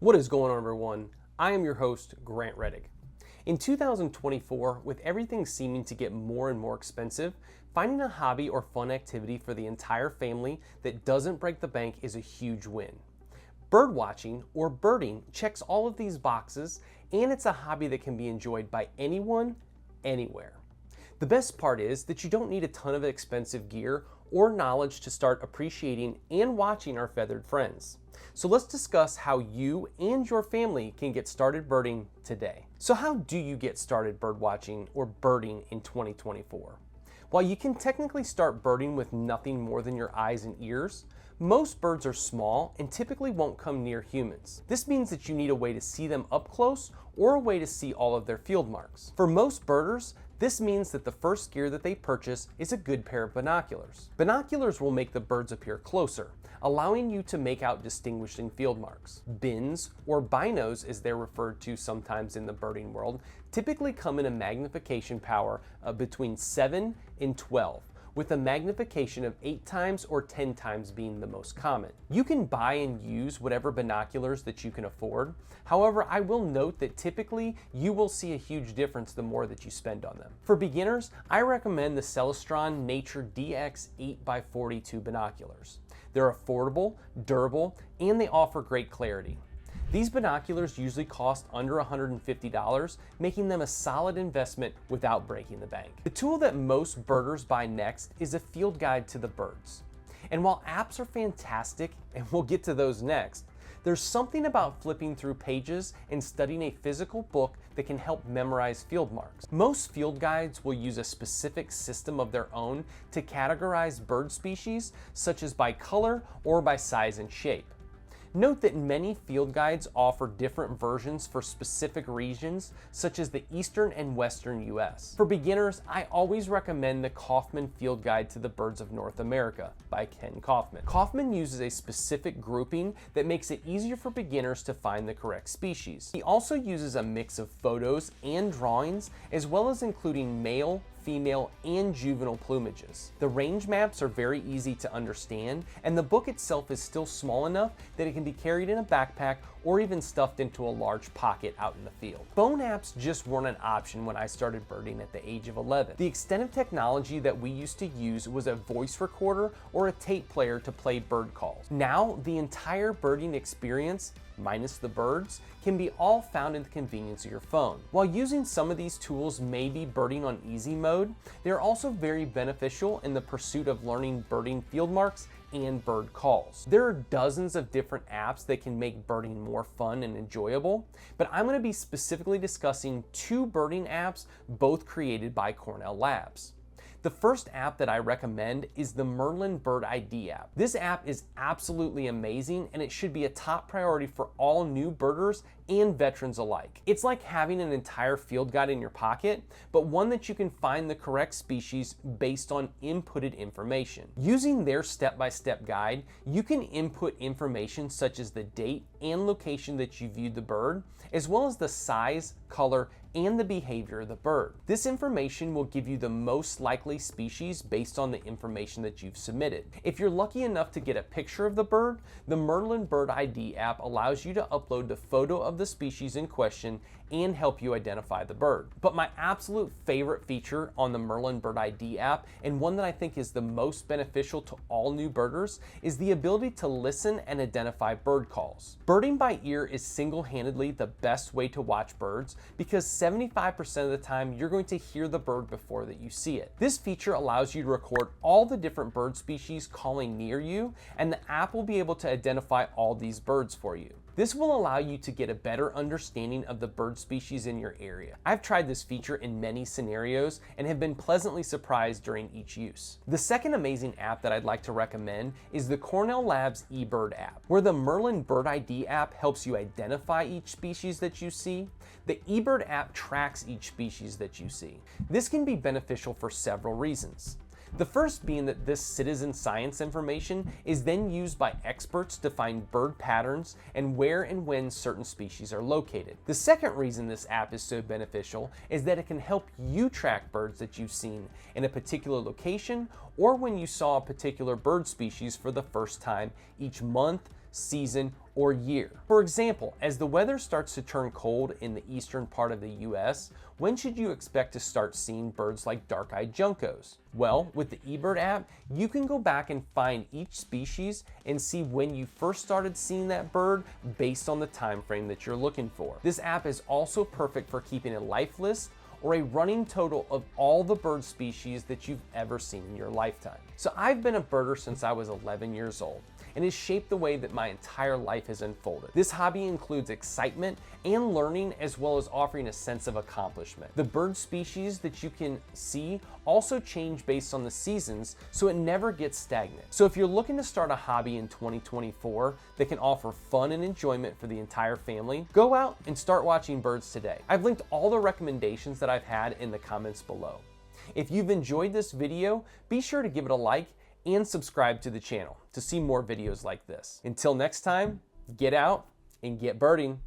What is going on, everyone? I am your host, Grant Rettig. In 2024, with everything seeming to get more and more expensive, finding a hobby or fun activity for the entire family that doesn't break the bank is a huge win. Birdwatching or birding checks all of these boxes, and it's a hobby that can be enjoyed by anyone, anywhere. The best part is that you don't need a ton of expensive gear or knowledge to start appreciating and watching our feathered friends. So let's discuss how you and your family can get started birding today. So how do you get started bird watching or birding in 2024? While you can technically start birding with nothing more than your eyes and ears, most birds are small and typically won't come near humans. This means that you need a way to see them up close or a way to see all of their field marks. For most birders, this means that the first gear that they purchase is a good pair of binoculars. Binoculars will make the birds appear closer, allowing you to make out distinguishing field marks. Bins, or binos as they're referred to sometimes in the birding world, typically come in a magnification power of between 7 and 12. With a magnification of 8 times or 10 times being the most common. You can buy and use whatever binoculars that you can afford. However, I will note that typically you will see a huge difference the more that you spend on them. For beginners, I recommend the Celestron Nature DX 8x42 binoculars. They're affordable, durable, and they offer great clarity. These binoculars usually cost under $150, making them a solid investment without breaking the bank. The tool that most birders buy next is a field guide to the birds. And while apps are fantastic, and we'll get to those next, there's something about flipping through pages and studying a physical book that can help memorize field marks. Most field guides will use a specific system of their own to categorize bird species, such as by color or by size and shape. Note that many field guides offer different versions for specific regions, such as the Eastern and Western US. For beginners, I always recommend the Kaufman Field Guide to the Birds of North America by Ken Kaufman. Kaufman uses a specific grouping that makes it easier for beginners to find the correct species. He also uses a mix of photos and drawings, as well as including male, female, and juvenile plumages. The range maps are very easy to understand, and the book itself is still small enough that it can be carried in a backpack or even stuffed into a large pocket out in the field. Phone apps just weren't an option when I started birding at the age of 11. The extent of technology that we used to use was a voice recorder or a tape player to play bird calls. Now, the entire birding experience, minus the birds, can be all found in the convenience of your phone. While using some of these tools may be birding on easy mode, they are also very beneficial in the pursuit of learning birding field marks and bird calls. There are dozens of different apps that can make birding more fun and enjoyable, but I'm going to be specifically discussing 2 birding apps, both created by Cornell Labs. The first app that I recommend is the Merlin Bird ID App. This app is absolutely amazing, and it should be a top priority for all new birders and veterans alike. It's like having an entire field guide in your pocket, but one that you can find the correct species based on inputted information. Using their step-by-step guide, you can input information such as the date and location that you viewed the bird, as well as the size, color, and the behavior of the bird. This information will give you the most likely species based on the information that you've submitted. If you're lucky enough to get a picture of the bird, the Merlin Bird ID app allows you to upload the photo of the species in question and help you identify the bird. But my absolute favorite feature on the Merlin Bird ID app, and one that I think is the most beneficial to all new birders, is the ability to listen and identify bird calls. Birding by ear is single-handedly the best way to watch birds because 75% of the time you're going to hear the bird before that you see it. This feature allows you to record all the different bird species calling near you, and the app will be able to identify all these birds for you. This will allow you to get a better understanding of the bird species in your area. I've tried this feature in many scenarios and have been pleasantly surprised during each use. The second amazing app that I'd like to recommend is the Cornell Labs Ebird App. Where the Merlin Bird ID app helps you identify each species that you see, the Ebird app tracks each species that you see. This can be beneficial for several reasons. The first being that this citizen science information is then used by experts to find bird patterns and where and when certain species are located. The second reason this app is so beneficial is that it can help you track birds that you've seen in a particular location or when you saw a particular bird species for the first time each month, season, or year. For example, as the weather starts to turn cold in the eastern part of the US, when should you expect to start seeing birds like dark-eyed juncos? Well, with the Ebird app, you can go back and find each species and see when you first started seeing that bird based on the time frame that you're looking for. This app is also perfect for keeping a life list or a running total of all the bird species that you've ever seen in your lifetime. So I've been a birder since I was 11 years old, and has shaped the way that my entire life has unfolded. This hobby includes excitement and learning, as well as offering a sense of accomplishment. The bird species that you can see also change based on the seasons, so it never gets stagnant. So if you're looking to start a hobby in 2024 that can offer fun and enjoyment for the entire family, go out and start watching birds today. I've linked all the recommendations that I've had in the comments below. If you've enjoyed this video, be sure to give it a like and subscribe to the channel to see more videos like this. Until next time, get out and get birding.